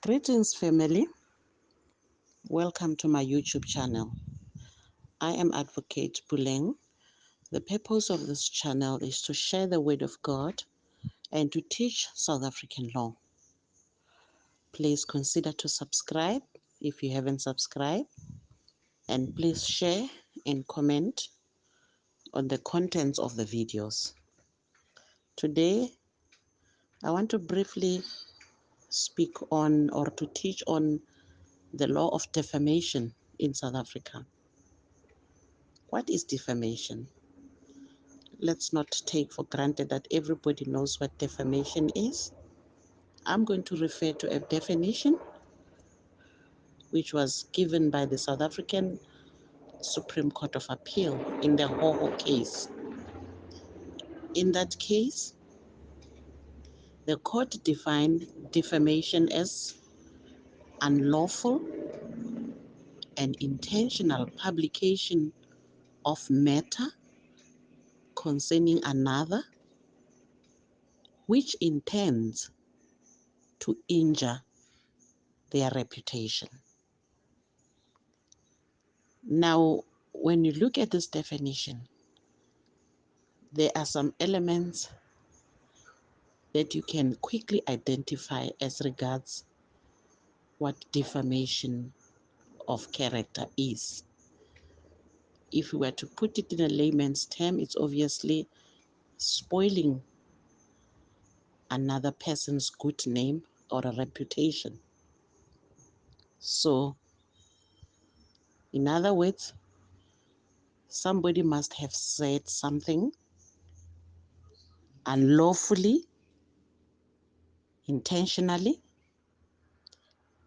Greetings, family. Welcome to my YouTube channel. I am Advocate Buleng. The purpose of this channel is to share the Word of God and to teach South African law. Please consider to subscribe if you haven't subscribed, and please share and comment on the contents of the videos. Today, I want to briefly speak on or to teach on the law of defamation in South Africa. What is defamation? Let's not take for granted that everybody knows what defamation is. I'm going to refer to a definition which was given by the South African Supreme Court of Appeal in the Hoho case. In that case, the court defined defamation as unlawful and intentional publication of matter concerning another which intends to injure their reputation. Now, when you look at this definition, there are some elements that you can quickly identify as regards what defamation of character is. If we were to put it in a layman's term, it's obviously spoiling another person's good name or a reputation. So, in other words, somebody must have said something unlawfully, intentionally,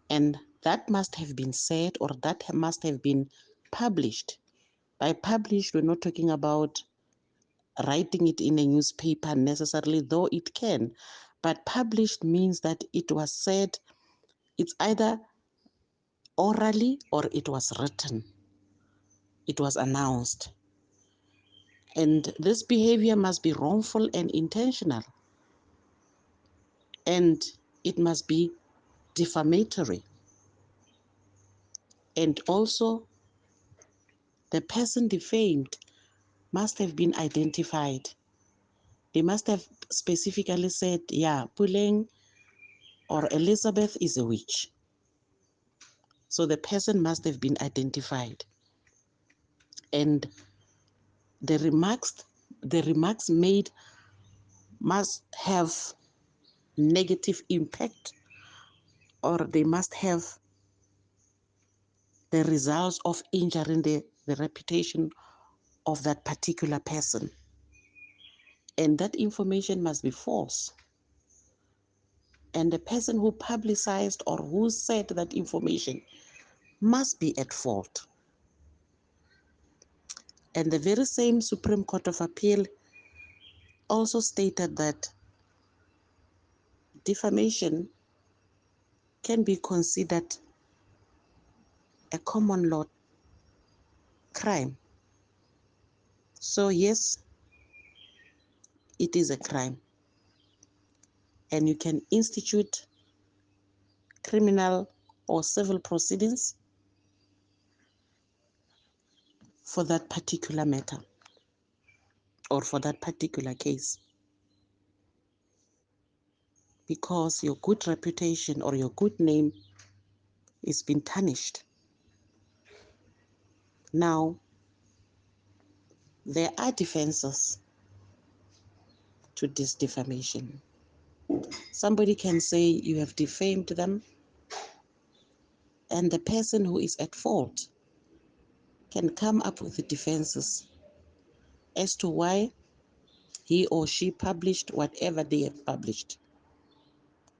and that must have been said or that must have been published. By published, we're not talking about writing it in a newspaper necessarily, though it can. But published means that it was said, it's either orally or it was written. It was announced. And this behavior must be wrongful and intentional. And it must be defamatory. And also, the person defamed must have been identified. They must have specifically said, yeah, Puleng or Elizabeth is a witch. So the person must have been identified. And the remarks made must have negative impact, or they must have the results of injuring the reputation of that particular person. And that information must be false. And the person who publicized or who said that information must be at fault. And the very same Supreme Court of Appeal also stated that defamation can be considered a common law crime. So yes, it is a crime. And you can institute criminal or civil proceedings for that particular matter or for that particular case, because your good reputation or your good name is being tarnished. Now, there are defenses to this defamation. Somebody can say you have defamed them, and the person who is at fault can come up with the defenses as to why he or she published whatever they have published.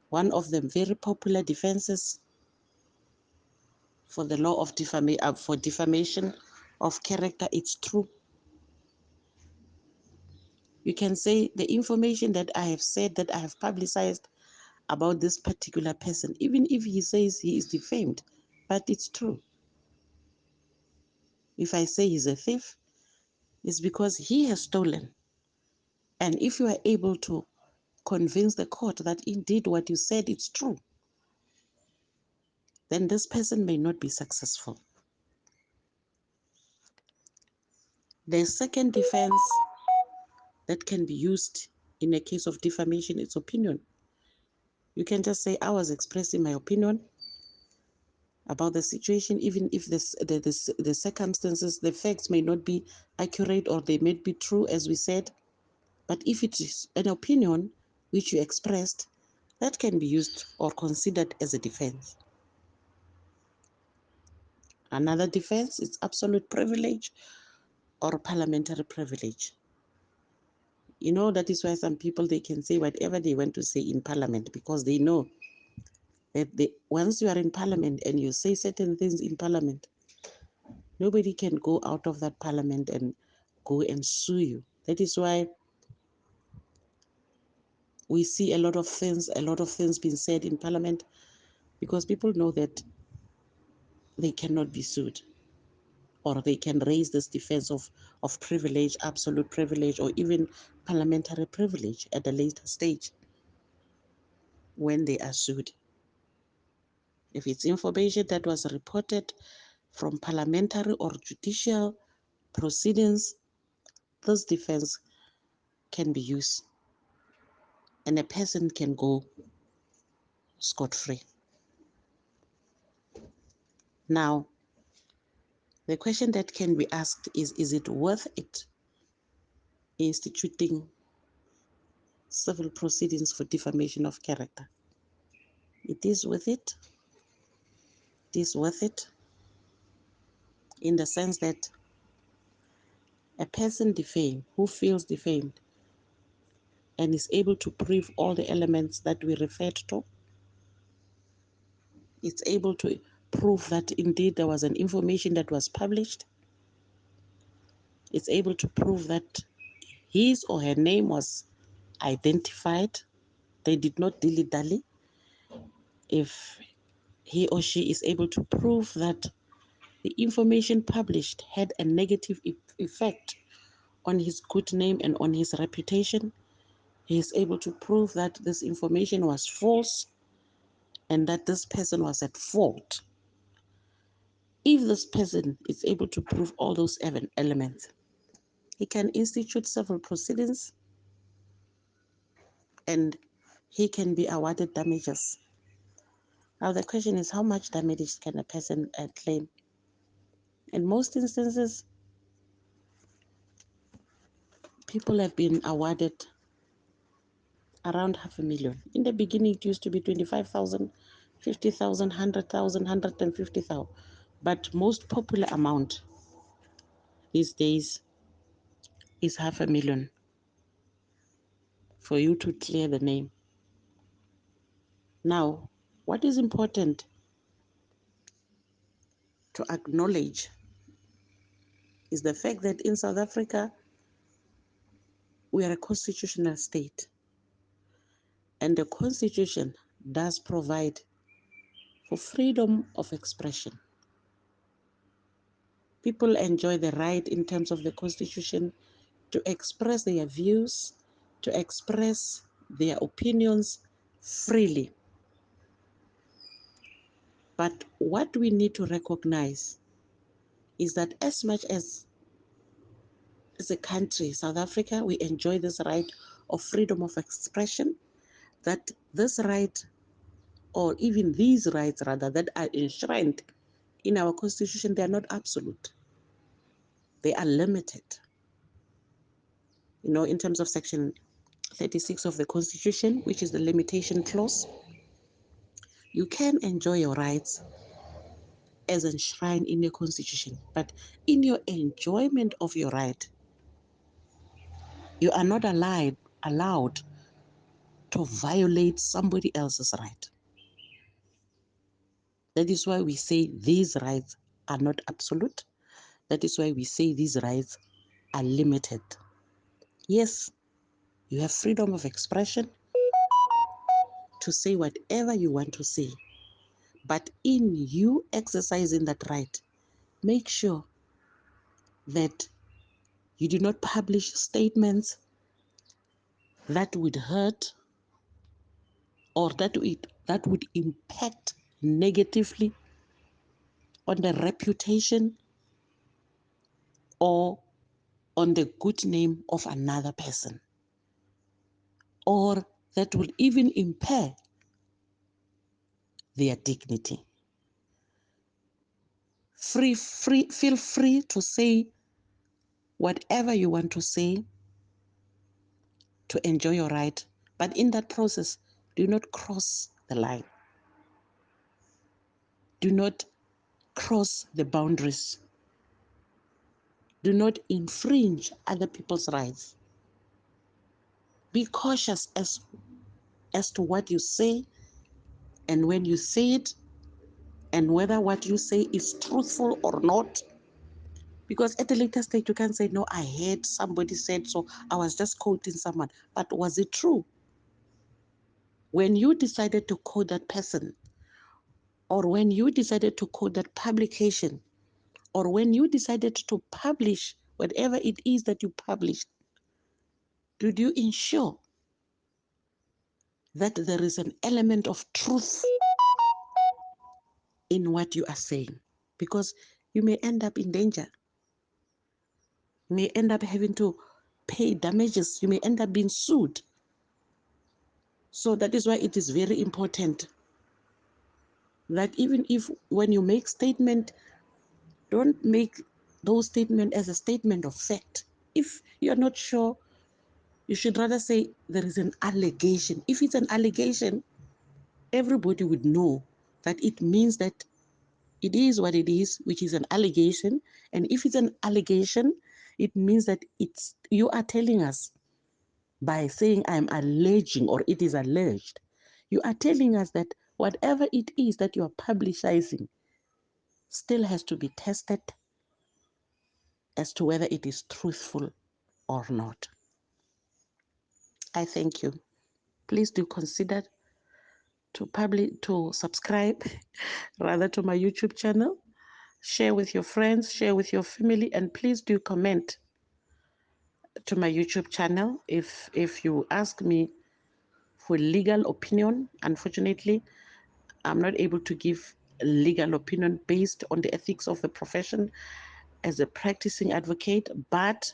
One of the very popular defenses for the law of defamation of character, it's true. You can say the information that I have said, that I have publicized about this particular person, even if he says he is defamed, but it's true. If I say he's a thief, it's because he has stolen. And if you are able to convince the court that indeed what you said is true, then this person may not be successful. The second defense that can be used in a case of defamation is opinion. You can just say, I was expressing my opinion about the situation, even if the circumstances, the facts may not be accurate or they may be true, as we said. But if it is an opinion which you expressed, that can be used or considered as a defense. Another defense is absolute privilege or parliamentary privilege. You know, that is why some people, they can say whatever they want to say in parliament, because they know that once you are in parliament and you say certain things in parliament, nobody can go out of that parliament and go and sue you. That is why we see a lot of things being said in parliament, because people know that they cannot be sued, or they can raise this defense of privilege, absolute privilege, or even parliamentary privilege at a later stage when they are sued. If it's information that was reported from parliamentary or judicial proceedings, this defense can be used and a person can go scot-free. Now, the question that can be asked is it worth it instituting civil proceedings for defamation of character? It is worth it. It is worth it in the sense that a person defamed, who feels defamed, and is able to prove all the elements that we referred to, it's able to prove that indeed there was an information that was published. It's able to prove that his or her name was identified. They did not dilly-dally. If he or she is able to prove that the information published had a negative effect on his good name and on his reputation, he is able to prove that this information was false and that this person was at fault. If this person is able to prove all those elements, he can institute several proceedings and he can be awarded damages. Now the question is, how much damage can a person claim? In most instances, people have been awarded around 500,000. In the beginning, it used to be 25,000, 50,000, 100,000, 150,000. But most popular amount these days is 500,000 for you to clear the name. Now, what is important to acknowledge is the fact that in South Africa, we are a constitutional state. And the Constitution does provide for freedom of expression. People enjoy the right in terms of the Constitution to express their views, to express their opinions freely. But what we need to recognize is that as much as a country, South Africa, we enjoy this right of freedom of expression, that this right, or even these rights rather, that are enshrined in our Constitution, they are not absolute. They are limited. You know, in terms of Section 36 of the Constitution, which is the limitation clause, you can enjoy your rights as enshrined in your Constitution, but in your enjoyment of your right, you are not allowed to violate somebody else's right. That is why we say these rights are not absolute. That is why we say these rights are limited. Yes, you have freedom of expression to say whatever you want to say, but in you exercising that right, make sure that you do not publish statements that would hurt or that would impact negatively on the reputation or on the good name of another person, or that will even impair their dignity. Feel free to say whatever you want to say to enjoy your right, but in that process, do not cross the line. Do not cross the boundaries. Do not infringe other people's rights. Be cautious as to what you say and when you say it, and whether what you say is truthful or not. Because at a later stage, you can say, no, I heard somebody said so. I was just quoting someone. But was it true? When you decided to quote that person, or when you decided to quote that publication, or when you decided to publish whatever it is that you published, did you ensure that there is an element of truth in what you are saying? Because you may end up in danger. You may end up having to pay damages. You may end up being sued. So that is why it is very important that even if when you make statement, don't make those statements as a statement of fact. If you're not sure, you should rather say there is an allegation. If it's an allegation, everybody would know that it means that it is what it is, which is an allegation. And if it's an allegation, it means that you are telling us by saying I'm alleging or it is alleged, you are telling us that whatever it is that you are publicizing still has to be tested as to whether it is truthful or not. I thank you. Please do consider to subscribe rather to my YouTube channel. Share with your friends, share with your family, and please do comment to my YouTube channel. If you ask me for legal opinion, unfortunately, I'm not able to give a legal opinion based on the ethics of the profession as a practicing advocate. But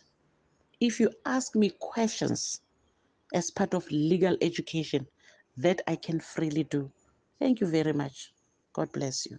if you ask me questions as part of legal education, that I can freely do. Thank you very much. God bless you.